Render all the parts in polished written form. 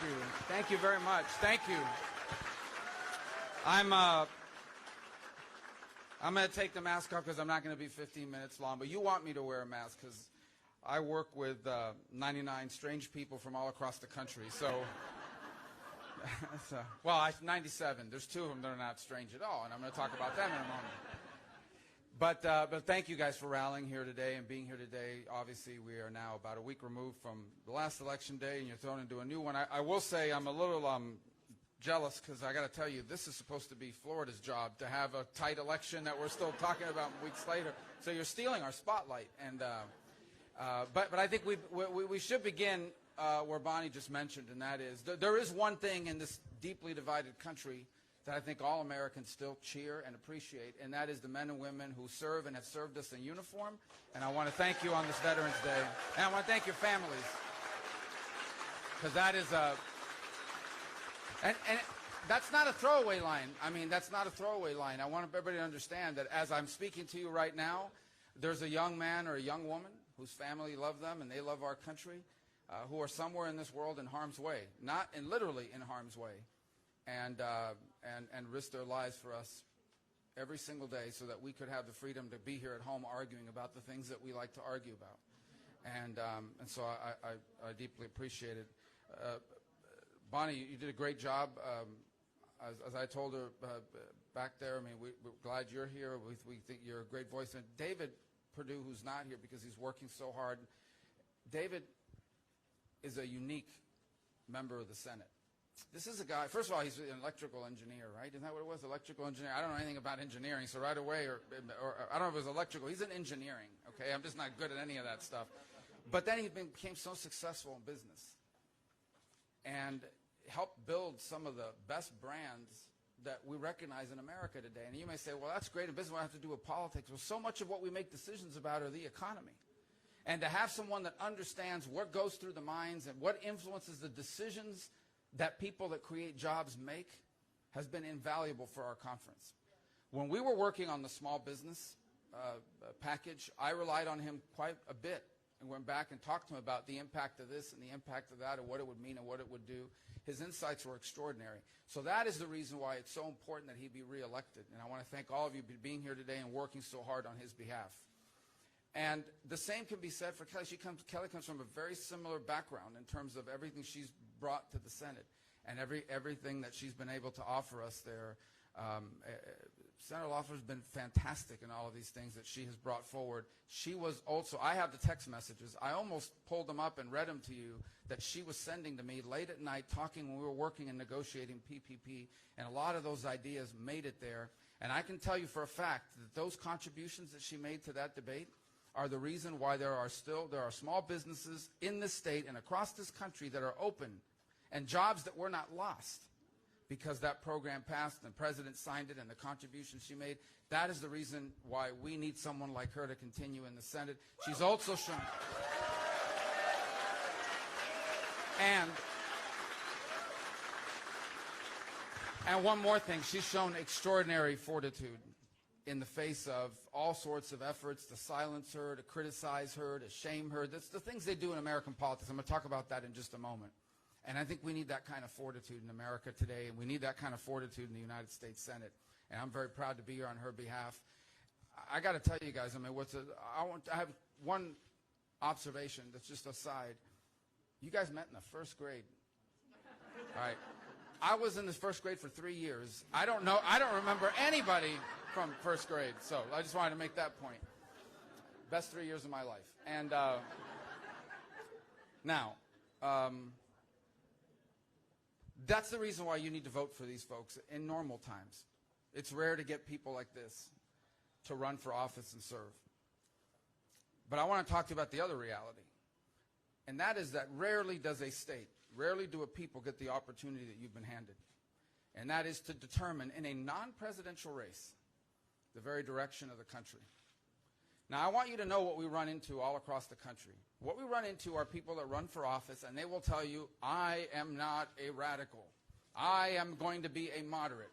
Thank you. Thank you very much. Thank you. I'm going to take the mask off because I'm not going to be 15 minutes long. But you want me to wear a mask because I work with 99 strange people from all across the country. So, well, 97. There's two of them that are not strange at all, and I'm going to talk about them in a moment. But thank you guys for rallying here today and being here today. Obviously, we are now about a week removed from the last election day, and you're thrown into a new one. I will say I'm a little jealous because I got to tell you, this is supposed to be Florida's job to have a tight election that we're still talking about weeks later. So you're stealing our spotlight. And but I think we should begin where Bonnie just mentioned, and that is there is one thing in this deeply divided country that I think all Americans still cheer and appreciate, and that is the men and women who serve and have served us in uniform. And I want to thank you on this Veterans Day. And I want to thank your families, because that is and that's not a throwaway line. I mean, that's not a throwaway line. I want everybody to understand that as I'm speaking to you right now, there's a young man or a young woman whose family love them and they love our country, who are somewhere in this world in harm's way, not in literally in harm's way, and risk their lives for us every single day so that we could have the freedom to be here at home arguing about the things that we like to argue about. And so I deeply appreciate it. Bonnie, you did a great job. As I told her back there, I mean, we're glad you're here. We think you're a great voice. And David Perdue, who's not here because he's working so hard, David is a unique member of the Senate. This is a guy, first of all, he's an electrical engineer, right? Isn't that what it was, electrical engineer? I don't know anything about engineering, so right away, or I don't know if it was electrical. He's in engineering, okay? I'm just not good at any of that stuff. But then he became so successful in business and helped build some of the best brands that we recognize in America today. And you may say, well, that's great in business. What does it have to do with politics? Well, so much of what we make decisions about are the economy. And to have someone that understands what goes through the minds and what influences the decisions that people that create jobs make has been invaluable for our conference. When we were working on the small business package, I relied on him quite a bit and went back and talked to him about the impact of this and the impact of that and what it would mean and what it would do. His insights were extraordinary. So that is the reason why it's so important that he be reelected. And I want to thank all of you for being here today and working so hard on his behalf. And the same can be said for Kelly. Kelly comes from a very similar background in terms of everything she's brought to the Senate and everything that she's been able to offer us there. Senator Loeffler has been fantastic in all of these things that she has brought forward. She was also, I have the text messages. I almost pulled them up and read them to you that she was sending to me late at night talking when we were working and negotiating PPP, and a lot of those ideas made it there. And I can tell you for a fact that those contributions that she made to that debate are the reason why there are small businesses in this state and across this country that are open and jobs that were not lost because that program passed and the president signed it and the contributions she made. That is the reason why we need someone like her to continue in the Senate. She's also shown... And one more thing, she's shown extraordinary fortitude in the face of all sorts of efforts to silence her, to criticize her, to shame her. That's the things they do in American politics. I'm going to talk about that in just a moment. And I think we need that kind of fortitude in America today, and we need that kind of fortitude in the United States Senate. And I'm very proud to be here on her behalf. I got to tell you guys, I mean, I have one observation that's just aside. You guys met in the first grade. All right. I was in the first grade for 3 years. I don't remember anybody from first grade. So I just wanted to make that point. Best 3 years of my life. And now, that's the reason why you need to vote for these folks in normal times. It's rare to get people like this to run for office and serve. But I want to talk to you about the other reality. And that is that rarely does a state, rarely do a people get the opportunity that you've been handed. And that is to determine in a non-presidential race the very direction of the country. Now, I want you to know what we run into all across the country. What we run into are people that run for office, and they will tell you, I am not a radical. I am going to be a moderate.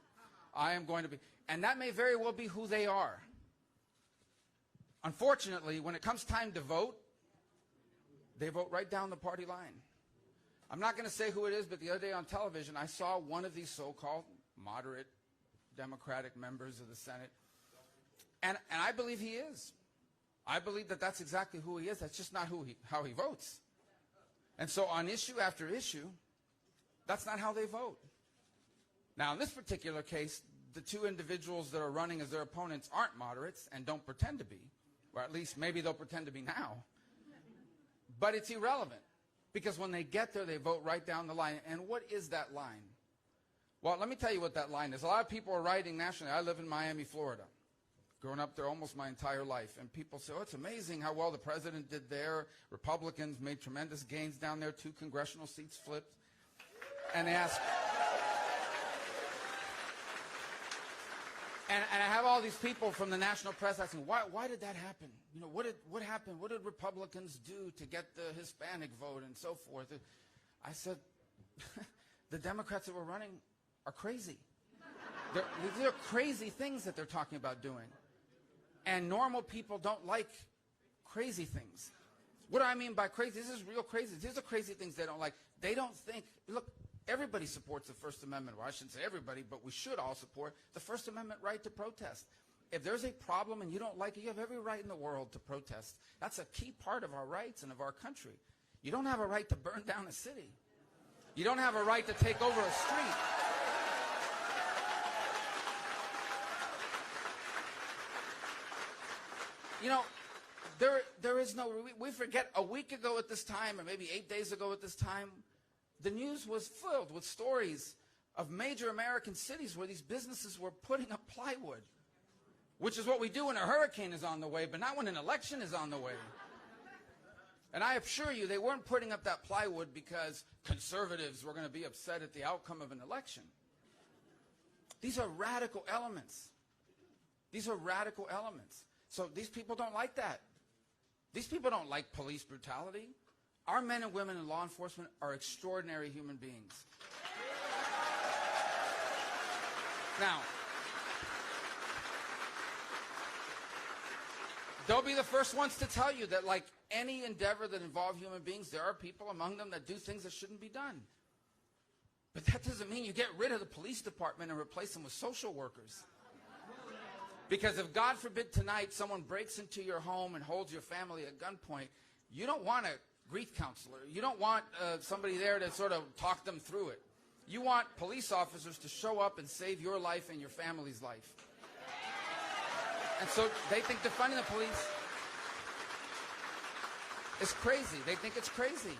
I am going to be, and that may very well be who they are. Unfortunately, when it comes time to vote, they vote right down the party line. I'm not going to say who it is, but the other day on television, I saw one of these so-called moderate Democratic members of the Senate, and I believe he is. I believe that that's exactly who he is. That's just not how he votes. And so on issue after issue, that's not how they vote. Now, in this particular case, the two individuals that are running as their opponents aren't moderates and don't pretend to be, or at least maybe they'll pretend to be now. But it's irrelevant, because when they get there, they vote right down the line. And what is that line? Well, let me tell you what that line is. A lot of people are writing nationally. I live in Miami, Florida. Grown up there almost my entire life. And people say, oh, it's amazing how well the president did there. Republicans made tremendous gains down there. 2 congressional seats flipped. And they ask... And I have all these people from the national press asking, why did that happen? You know, what happened? What did Republicans do to get the Hispanic vote and so forth? I said, the Democrats that were running are crazy. These are crazy things that they're talking about doing. And normal people don't like crazy things. What do I mean by crazy? This is real crazy. These are crazy things they don't like. They don't think, look, everybody supports the First Amendment. Well, I shouldn't say everybody, but we should all support the First Amendment right to protest. If there's a problem and you don't like it, you have every right in the world to protest. That's a key part of our rights and of our country. You don't have a right to burn down a city. You don't have a right to take over a street. You know, there is no, we forget a week ago at this time, or maybe 8 days ago at this time, the news was filled with stories of major American cities where these businesses were putting up plywood, which is what we do when a hurricane is on the way, but not when an election is on the way. And I assure you, they weren't putting up that plywood because conservatives were going to be upset at the outcome of an election. These are radical elements. These are radical elements. So these people don't like that. These people don't like police brutality. Our men and women in law enforcement are extraordinary human beings. Now, they'll be the first ones to tell you that, like any endeavor that involves human beings, there are people among them that do things that shouldn't be done. But that doesn't mean you get rid of the police department and replace them with social workers. Because if, God forbid, tonight someone breaks into your home and holds your family at gunpoint, you don't want a grief counselor. You don't want somebody there to sort of talk them through it. You want police officers to show up and save your life and your family's life. And so they think defunding the police is crazy. They think it's crazy.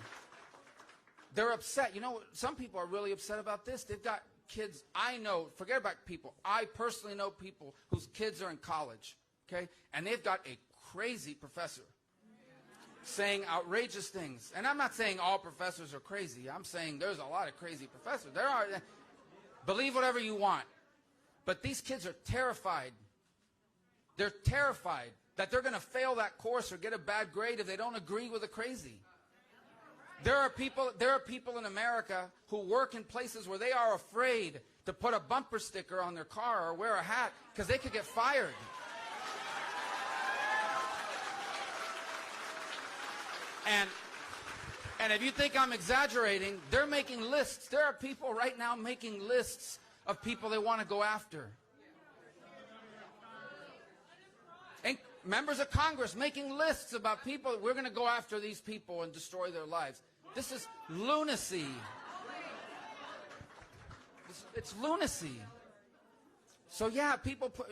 They're upset. You know, some people are really upset about this. They've got kids. I know, forget about people. I personally know people whose kids are in college, okay? And they've got a crazy professor saying outrageous things. And I'm not saying all professors are crazy. I'm saying there's a lot of crazy professors. There are. Believe whatever you want. But these kids are terrified. They're terrified that they're going to fail that course or get a bad grade if they don't agree with the crazy. There are people in America who work in places where they are afraid to put a bumper sticker on their car or wear a hat because they could get fired. And if you think I'm exaggerating, they're making lists. There are people right now making lists of people they want to go after. And members of Congress making lists about people. We're going to go after these people and destroy their lives. This is lunacy. It's lunacy. So yeah,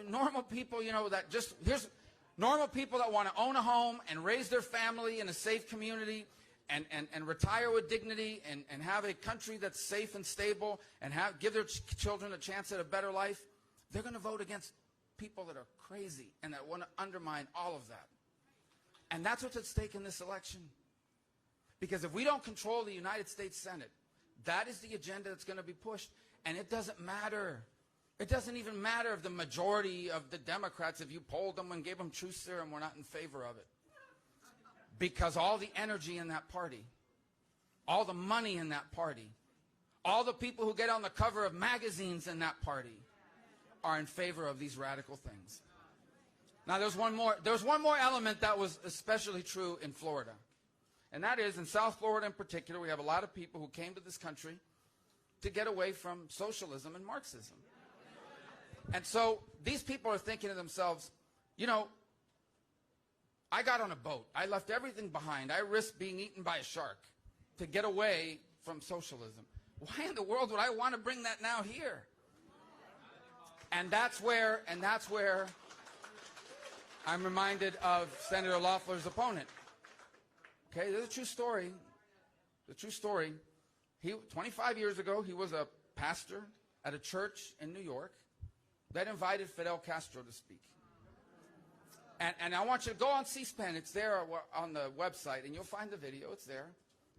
normal people, you know, that just, here's normal people that want to own a home and raise their family in a safe community and retire with dignity and have a country that's safe and stable and give their children a chance at a better life. They're going to vote against people that are crazy and that want to undermine all of that. And that's what's at stake in this election. Because if we don't control the United States Senate, that is the agenda that's going to be pushed. And it doesn't matter. It doesn't even matter if the majority of the Democrats, if you polled them and gave them truth serum, were not in favor of it. Because all the energy in that party, all the money in that party, all the people who get on the cover of magazines in that party are in favor of these radical things. Now there's one more element that was especially true in Florida. And that is, in South Florida in particular, we have a lot of people who came to this country to get away from socialism and Marxism. And so these people are thinking to themselves, you know, I got on a boat. I left everything behind. I risked being eaten by a shark to get away from socialism. Why in the world would I want to bring that now here? And that's where I'm reminded of Senator Loeffler's opponent. Okay, there's a true story. The true story. 25 years ago, he was a pastor at a church in New York that invited Fidel Castro to speak. And I want you to go on C-SPAN. It's there on the website, and you'll find the video. It's there.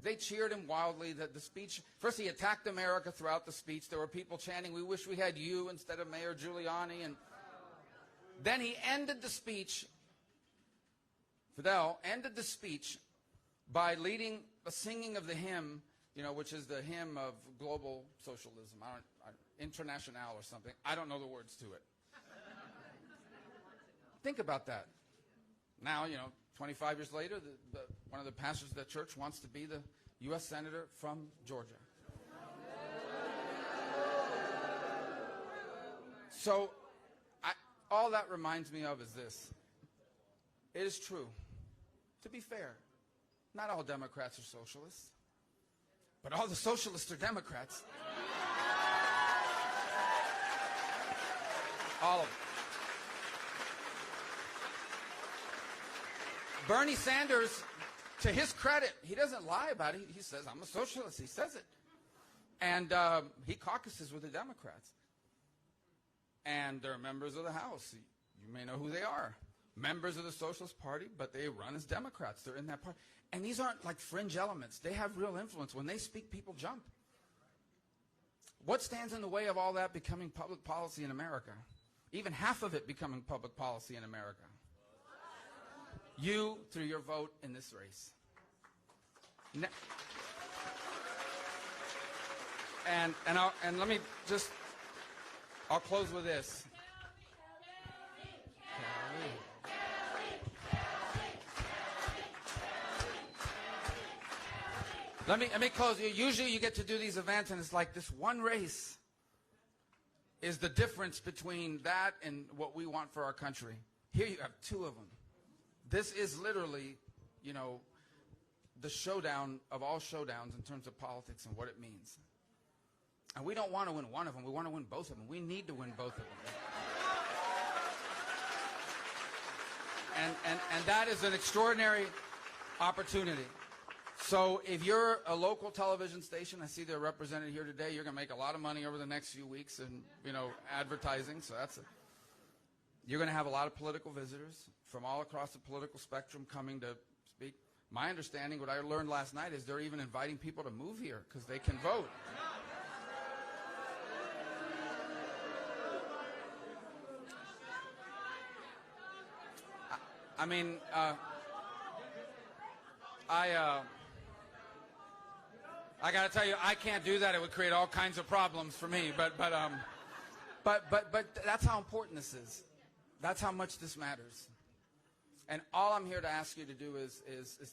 They cheered him wildly. The speech, first he attacked America throughout the speech. There were people chanting, "We wish we had you instead of Mayor Giuliani." And then he ended the speech, Fidel ended the speech by leading a singing of the hymn, you know, which is the hymn of global socialism, International or something. I don't know the words to it. Think about that. Now, you know, 25 years later, one of the pastors of that church wants to be the U.S. Senator from Georgia. So, all that reminds me of is this. It is true. To be fair, not all Democrats are socialists, but all the socialists are Democrats. All of them. Bernie Sanders, to his credit, he doesn't lie about it. He says, I'm a socialist. He says it. And he caucuses with the Democrats. And they're members of the House. You may know who they are. Members of the Socialist Party, but they run as Democrats. They're in that party. And these aren't like fringe elements. They have real influence. When they speak, people jump. What stands in the way of all that becoming public policy in America? Even half of it becoming public policy in America. You, through your vote in this race. And let me just, I'll close with this. Let me close. Usually you get to do these events and it's like this one race is the difference between that and what we want for our country. Here you have two of them. This is literally, you know, the showdown of all showdowns in terms of politics and what it means. And we don't want to win one of them. We want to win both of them. We need to win both of them. And that is an extraordinary opportunity. So if you're a local television station, I see they're represented here today, you're going to make a lot of money over the next few weeks in, you know, advertising. So that's it. You're going to have a lot of political visitors from all across the political spectrum coming to speak. My understanding, what I learned last night, is they're even inviting people to move here because they can vote. I mean, I got to tell you, I can't do that. It would create all kinds of problems for me. But that's how important this is. That's how much this matters. And all I'm here to ask you to do is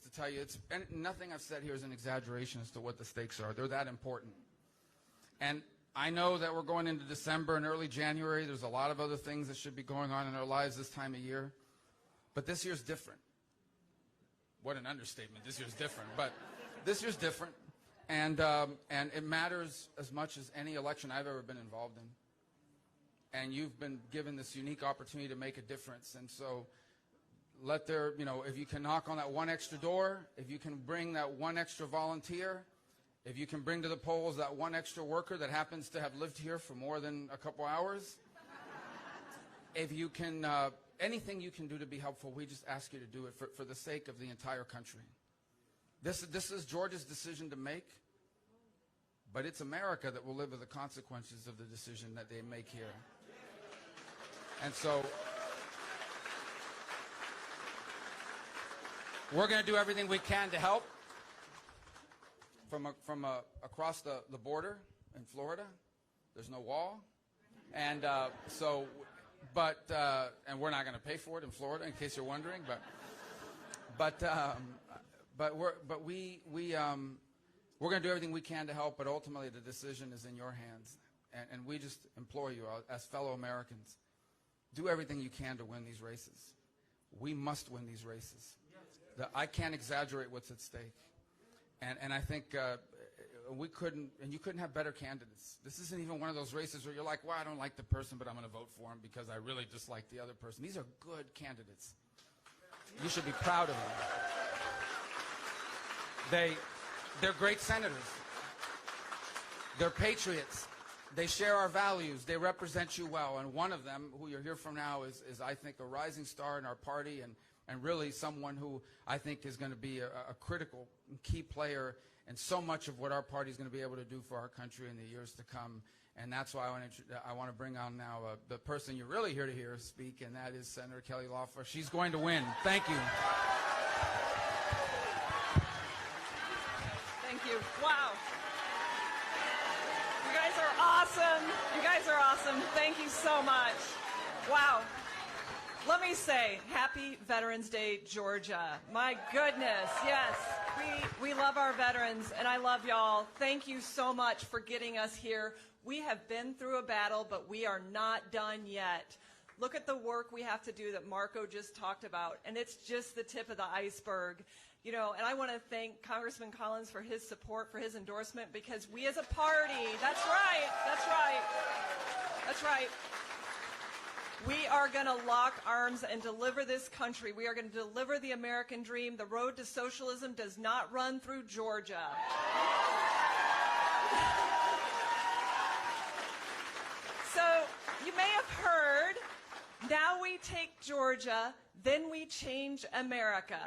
to tell you, and nothing I've said here is an exaggeration as to what the stakes are. They're that important. And I know that we're going into December and early January. There's a lot of other things that should be going on in our lives this time of year. But this year's different. What an understatement. This year's different. But this year's different. And it matters as much as any election I've ever been involved in. And you've been given this unique opportunity to make a difference. And so if you can knock on that one extra door, if you can bring that one extra volunteer, if you can bring to the polls that one extra worker that happens to have lived here for more than a couple hours, if you can, anything you can do to be helpful, we just ask you to do it for the sake of the entire country. This is Georgia's decision to make, but it's America that will live with the consequences of the decision that they make here. And so we're going to do everything we can to help from across the border in Florida. There's no wall. And and we're not going to pay for it in Florida, in case you're wondering. But we're going to do everything we can to help, but ultimately the decision is in your hands. And we just implore you, as fellow Americans, do everything you can to win these races. We must win these races. I can't exaggerate what's at stake. And I think you couldn't have better candidates. This isn't even one of those races where you're like, well, I don't like the person, but I'm going to vote for him because I really dislike the other person. These are good candidates. You should be proud of them. They're great senators. They're patriots. They share our values. They represent you well. And one of them, who you'll hear from now, is I think, a rising star in our party and really someone who I think is going to be a critical key player in so much of what our party is going to be able to do for our country in the years to come. And that's why I want to bring on now the person you're really here to hear speak, and that is Senator Kelly Loeffler. She's going to win. Thank you. Thank you. Wow. You guys are awesome. You guys are awesome. Thank you so much. Wow. Let me say, happy Veterans Day, Georgia. My goodness, yes. We love our veterans, and I love y'all. Thank you so much for getting us here. We have been through a battle, but we are not done yet. Look at the work we have to do that Marco just talked about, and it's just the tip of the iceberg. You know, and I want to thank Congressman Collins for his support, for his endorsement, because we as a party, that's right, that's right, that's right. We are going to lock arms and deliver this country. We are going to deliver the American dream. The road to socialism does not run through Georgia. So you may have heard, now we take Georgia, then we change America.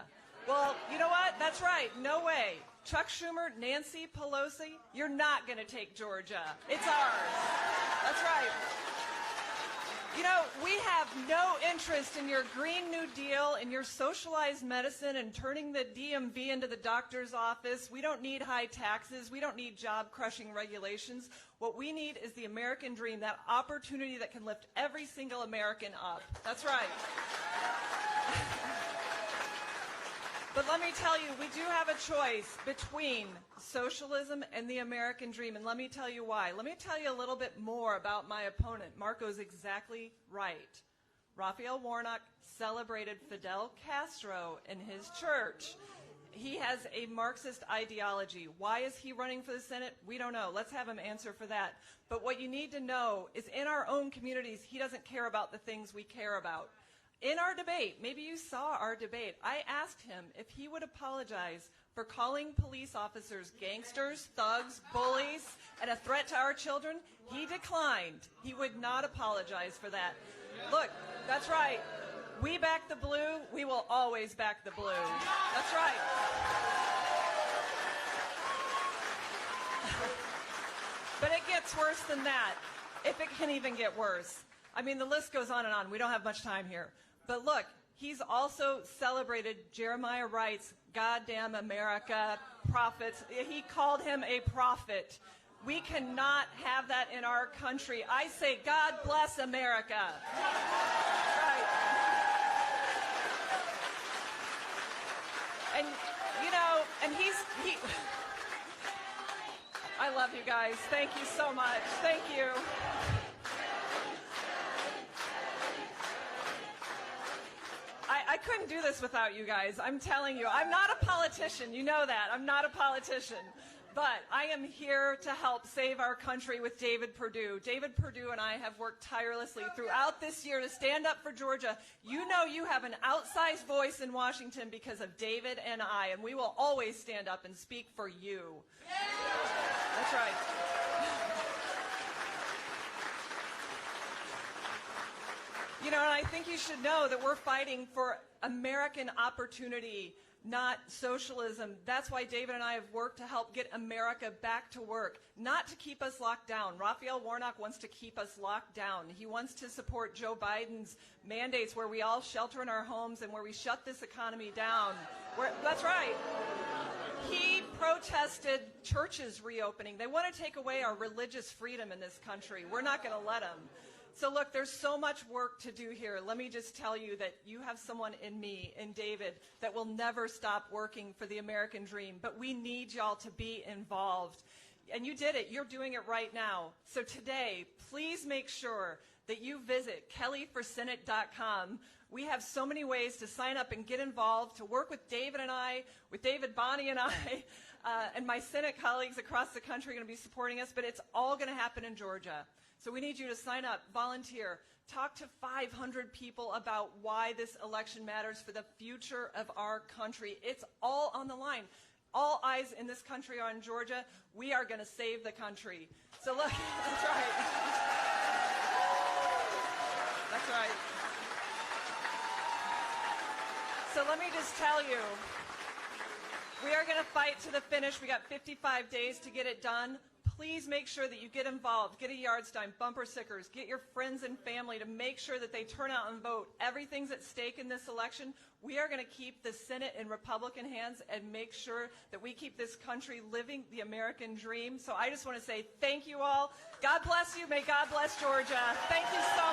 Well, you know what? That's right. No way. Chuck Schumer, Nancy Pelosi, you're not going to take Georgia. It's ours. That's right. You know, we have no interest in your Green New Deal and your socialized medicine and turning the DMV into the doctor's office. We don't need high taxes. We don't need job-crushing regulations. What we need is the American dream, that opportunity that can lift every single American up. That's right. But let me tell you, we do have a choice between socialism and the American dream, and let me tell you why. Let me tell you a little bit more about my opponent. Marco's exactly right. Raphael Warnock celebrated Fidel Castro in his church. He has a Marxist ideology. Why is he running for the Senate? We don't know. Let's have him answer for that. But what you need to know is in our own communities, he doesn't care about the things we care about. In our debate, maybe you saw our debate, I asked him if he would apologize for calling police officers gangsters, thugs, bullies, and a threat to our children. He declined. He would not apologize for that. Look, that's right. We back the blue. We will always back the blue. That's right. But it gets worse than that, if it can even get worse. I mean, the list goes on and on. We don't have much time here. But look, he's also celebrated Jeremiah Wright's Goddamn America prophets. He called him a prophet. We cannot have that in our country. I say, God bless America. Right. And, you know, and he I love you guys. Thank you so much. Thank you. I couldn't do this without you guys. I'm telling you, I'm not a politician. You know that. I'm not a politician. But I am here to help save our country with David Perdue. David Perdue and I have worked tirelessly throughout this year to stand up for Georgia. You know you have an outsized voice in Washington because of David and I, and we will always stand up and speak for you. That's right. You know, and I think you should know that we're fighting for American opportunity, not socialism. That's why David and I have worked to help get America back to work, not to keep us locked down. Raphael Warnock wants to keep us locked down. He wants to support Joe Biden's mandates where we all shelter in our homes and where we shut this economy down. That's right. He protested churches reopening. They want to take away our religious freedom in this country. We're not going to let him. So look, there's so much work to do here. Let me just tell you that you have someone in me, in David, that will never stop working for the American dream. But we need y'all to be involved. And you did it. You're doing it right now. So today, please make sure that you visit kellyforsenate.com. We have so many ways to sign up and get involved, to work with David and I, with David, Bonnie, and I, and my Senate colleagues across the country are going to be supporting us, but it's all going to happen in Georgia. So we need you to sign up, volunteer, talk to 500 people about why this election matters for the future of our country. It's all on the line. All eyes in this country are on Georgia. We are going to save the country. So look, that's right. That's right. So let me just tell you, we are going to fight to the finish. We got 55 days to get it done. Please make sure that you get involved, get a yard sign, bumper stickers, get your friends and family to make sure that they turn out and vote. Everything's at stake in this election. We are going to keep the Senate in Republican hands and make sure that we keep this country living the American dream. So I just want to say thank you all. God bless you. May God bless Georgia. Thank you so much.